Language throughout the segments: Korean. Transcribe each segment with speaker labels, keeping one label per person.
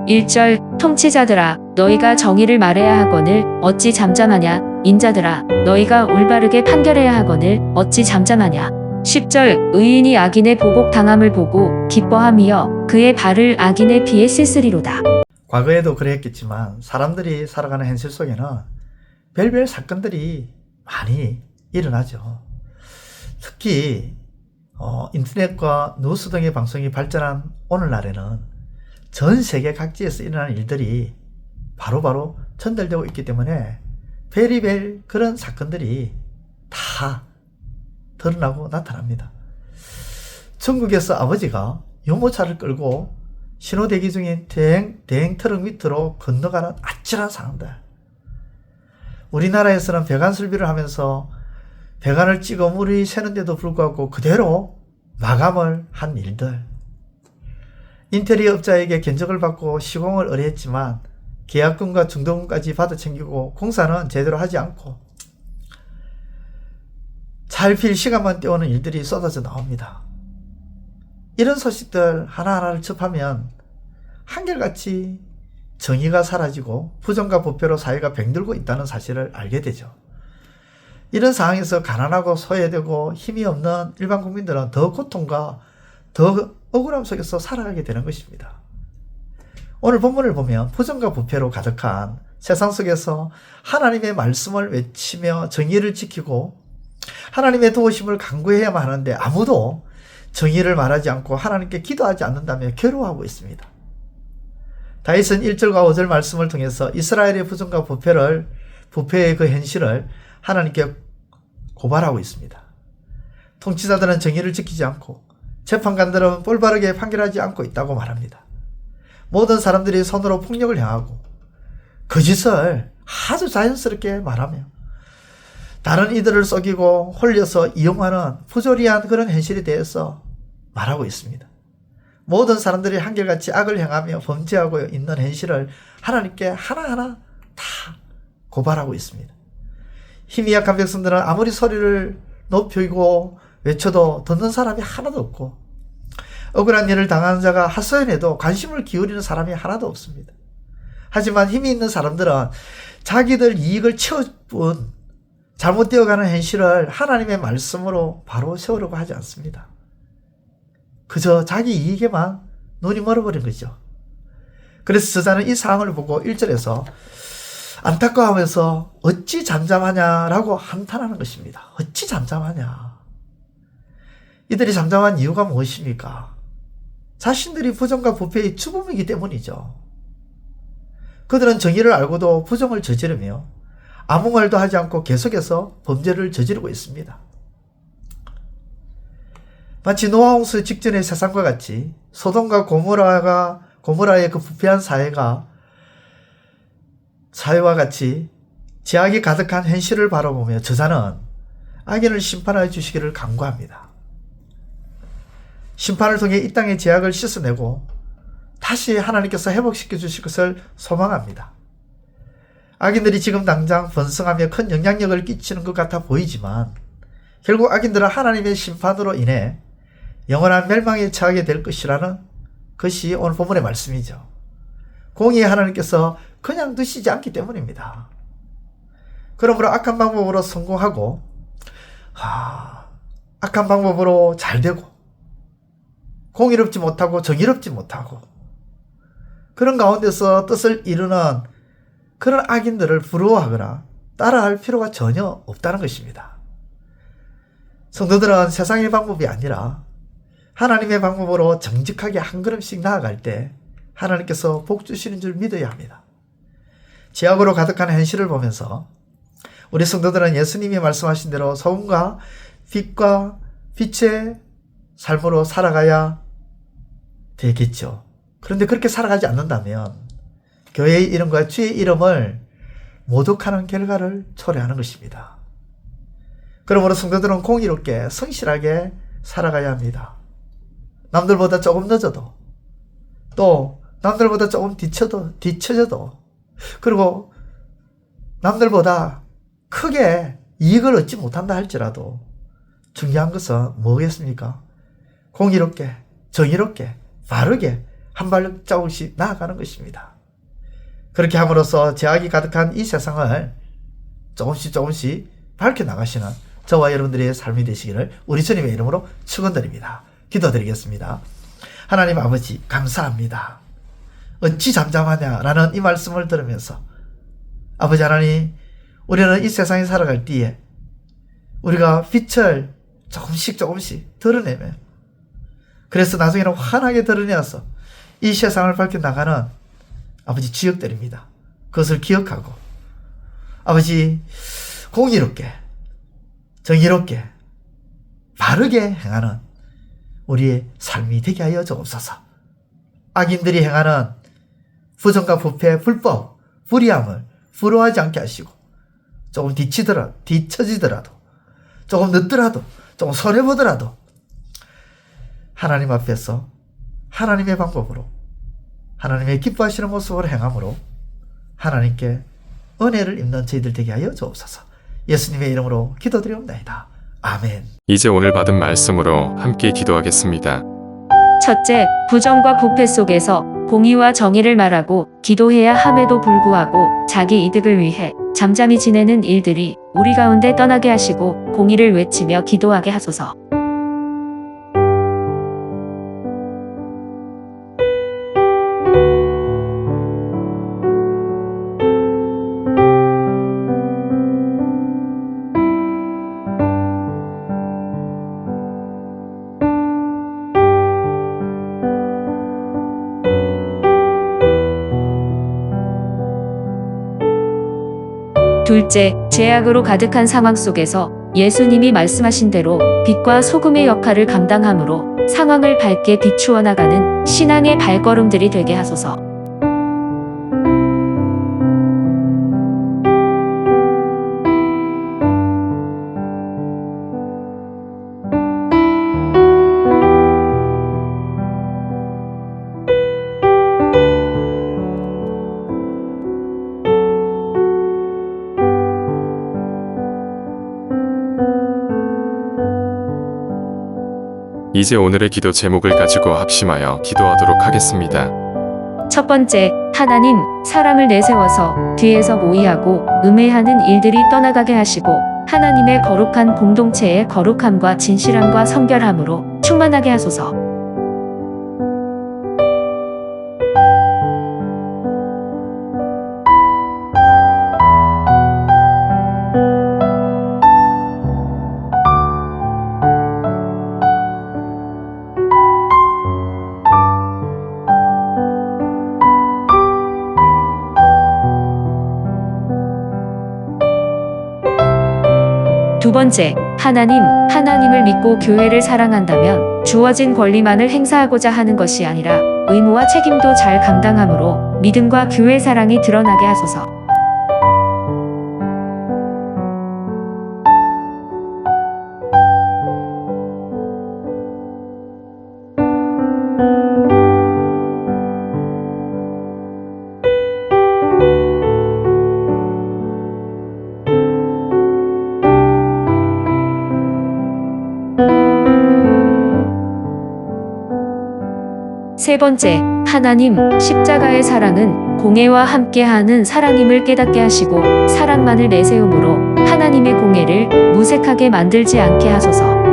Speaker 1: 1절 통치자들아 너희가 정의를 말해야 하거늘 어찌 잠잠하냐. 인자들아 너희가 올바르게 판결해야 하거늘 어찌 잠잠하냐. 10절 의인이 악인의 보복 당함을 보고 기뻐하며 그의 발을 악인의 피에 씻으리로다.
Speaker 2: 과거에도 그랬겠지만 사람들이 살아가는 현실 속에는 별별 사건들이 많이 일어나죠. 특히 인터넷과 뉴스 등의 방송이 발전한 오늘날에는 전 세계 각지에서 일어나는 일들이 바로바로 전달되고 있기 때문에 별의별 그런 사건들이 다 드러나고 나타납니다. 중국에서 아버지가 유모차를 끌고 신호대기 중인 대행 트럭 밑으로 건너가는 아찔한 상황들. 우리나라에서는 배관 설비를 하면서 배관을 찍어 물이 새는데도 불구하고 그대로 마감을 한 일들. 인테리어 업자에게 견적을 받고 시공을 의뢰했지만 계약금과 중도금까지 받아 챙기고 공사는 제대로 하지 않고 차일피일 시간만 때우는 일들이 쏟아져 나옵니다. 이런 소식들 하나하나를 접하면 한결같이 정의가 사라지고 부정과 부패로 사회가 병들고 있다는 사실을 알게 되죠. 이런 상황에서 가난하고 소외되고 힘이 없는 일반 국민들은 더 고통과 더 억울함 속에서 살아가게 되는 것입니다. 오늘 본문을 보면 부정과 부패로 가득한 세상 속에서 하나님의 말씀을 외치며 정의를 지키고 하나님의 도우심을 간구해야만 하는데 아무도 정의를 말하지 않고 하나님께 기도하지 않는다며 괴로워하고 있습니다. 다윗은 1절과 5절 말씀을 통해서 이스라엘의 부정과 부패의 그 현실을 하나님께 고발하고 있습니다. 통치자들은 정의를 지키지 않고 재판관들은 올바르게 판결하지 않고 있다고 말합니다. 모든 사람들이 손으로 폭력을 행하고 거짓을 아주 자연스럽게 말하며 다른 이들을 속이고 홀려서 이용하는 부조리한 그런 현실에 대해서 말하고 있습니다. 모든 사람들이 한결같이 악을 행하며 범죄하고 있는 현실을 하나님께 하나하나 다 고발하고 있습니다. 힘이 약한 백성들은 아무리 소리를 높이고 외쳐도 듣는 사람이 하나도 없고 억울한 일을 당하는 자가 하소연해도 관심을 기울이는 사람이 하나도 없습니다. 하지만 힘이 있는 사람들은 자기들 이익을 채울 뿐 잘못되어가는 현실을 하나님의 말씀으로 바로 세우려고 하지 않습니다. 그저 자기 이익에만 눈이 멀어버린 거죠. 그래서 저자는 이 상황을 보고 1절에서 안타까워하면서 어찌 잠잠하냐라고 한탄하는 것입니다. 어찌 잠잠하냐. 이들이 잠잠한 이유가 무엇입니까? 자신들이 부정과 부패의 주범이기 때문이죠. 그들은 정의를 알고도 부정을 저지르며 아무 말도 하지 않고 계속해서 범죄를 저지르고 있습니다. 마치 노아 홍수 직전의 세상과 같이 소돔과 고모라의 그 부패한 사회와 같이 죄악이 가득한 현실을 바라보며 저자는 악인을 심판하여 주시기를 간구합니다. 심판을 통해 이 땅의 죄악을 씻어내고 다시 하나님께서 회복시켜 주실 것을 소망합니다. 악인들이 지금 당장 번성하며 큰 영향력을 끼치는 것 같아 보이지만 결국 악인들은 하나님의 심판으로 인해 영원한 멸망에 처하게 될 것이라는 것이 오늘 본문의 말씀이죠. 공의의 하나님께서 그냥 두시지 않기 때문입니다. 그러므로 악한 방법으로 성공하고 악한 방법으로 잘되고 공의롭지 못하고 정의롭지 못하고 그런 가운데서 뜻을 이루는 그런 악인들을 부러워하거나 따라할 필요가 전혀 없다는 것입니다. 성도들은 세상의 방법이 아니라 하나님의 방법으로 정직하게 한 걸음씩 나아갈 때 하나님께서 복 주시는 줄 믿어야 합니다. 죄악으로 가득한 현실을 보면서 우리 성도들은 예수님이 말씀하신 대로 소금과 빛과 빛의 삶으로 살아가야 되겠죠. 그런데 그렇게 살아가지 않는다면 교회의 이름과 주의 이름을 모독하는 결과를 초래하는 것입니다. 그러므로 성도들은 공의롭게 성실하게 살아가야 합니다. 남들보다 조금 늦어도 또 남들보다 조금 뒤처져도 그리고 남들보다 크게 이익을 얻지 못한다 할지라도 중요한 것은 뭐겠습니까? 공의롭게 정의롭게 바르게 한 발자국씩 나아가는 것입니다. 그렇게 함으로써 죄악이 가득한 이 세상을 조금씩 밝혀나가시는 저와 여러분들의 삶이 되시기를 우리 주님의 이름으로 축원드립니다. 기도드리겠습니다. 하나님 아버지 감사합니다. 어찌 잠잠하냐라는 이 말씀을 들으면서 아버지 하나님, 우리는 이 세상에 살아갈 때에 우리가 빛을 조금씩 드러내며, 그래서 나중에는 환하게 드러내어서 이 세상을 밝혀나가는 아버지 지역들입니다. 그것을 기억하고 아버지 공의롭게 정의롭게 바르게 행하는 우리의 삶이 되게 하여 주옵소서. 악인들이 행하는 부정과 부패, 불법, 불의함을 부러워하지 않게 하시고, 조금 뒤처지더라도, 조금 늦더라도, 조금 손해보더라도 하나님 앞에서 하나님의 방법으로, 하나님의 기뻐하시는 모습으로 행함으로 하나님께 은혜를 입는 저희들 되게 하여 주옵소서. 예수님의 이름으로 기도드리옵나이다. 아멘.
Speaker 3: 이제 오늘 받은 말씀으로 함께 기도하겠습니다.
Speaker 1: 첫째, 부정과 부패 속에서 공의와 정의를 말하고 기도해야 함에도 불구하고 자기 이득을 위해 잠잠히 지내는 일들이 우리 가운데 떠나게 하시고 공의를 외치며 기도하게 하소서. 둘째, 죄악으로 가득한 상황 속에서 예수님이 말씀하신 대로 빛과 소금의 역할을 감당함으로 상황을 밝게 비추어 나가는 신앙의 발걸음들이 되게 하소서.
Speaker 3: 이제 오늘의 기도 제목을 가지고 합심하여 기도하도록 하겠습니다.
Speaker 1: 첫 번째, 하나님, 사람을 내세워서 뒤에서 모의하고 음해하는 일들이 떠나가게 하시고 하나님의 거룩한 공동체의 거룩함과 진실함과 성결함으로 충만하게 하소서. 두 번째, 하나님을 믿고 교회를 사랑한다면 주어진 권리만을 행사하고자 하는 것이 아니라 의무와 책임도 잘 감당함으로 믿음과 교회 사랑이 드러나게 하소서. 세 번째, 하나님, 십자가의 사랑은 공의와 함께하는 사랑임을 깨닫게 하시고 사랑만을 내세움으로 하나님의 공의를 무색하게 만들지 않게 하소서.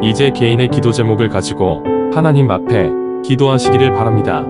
Speaker 4: 이제 개인의 기도 제목을 가지고 하나님 앞에 기도하시기를 바랍니다.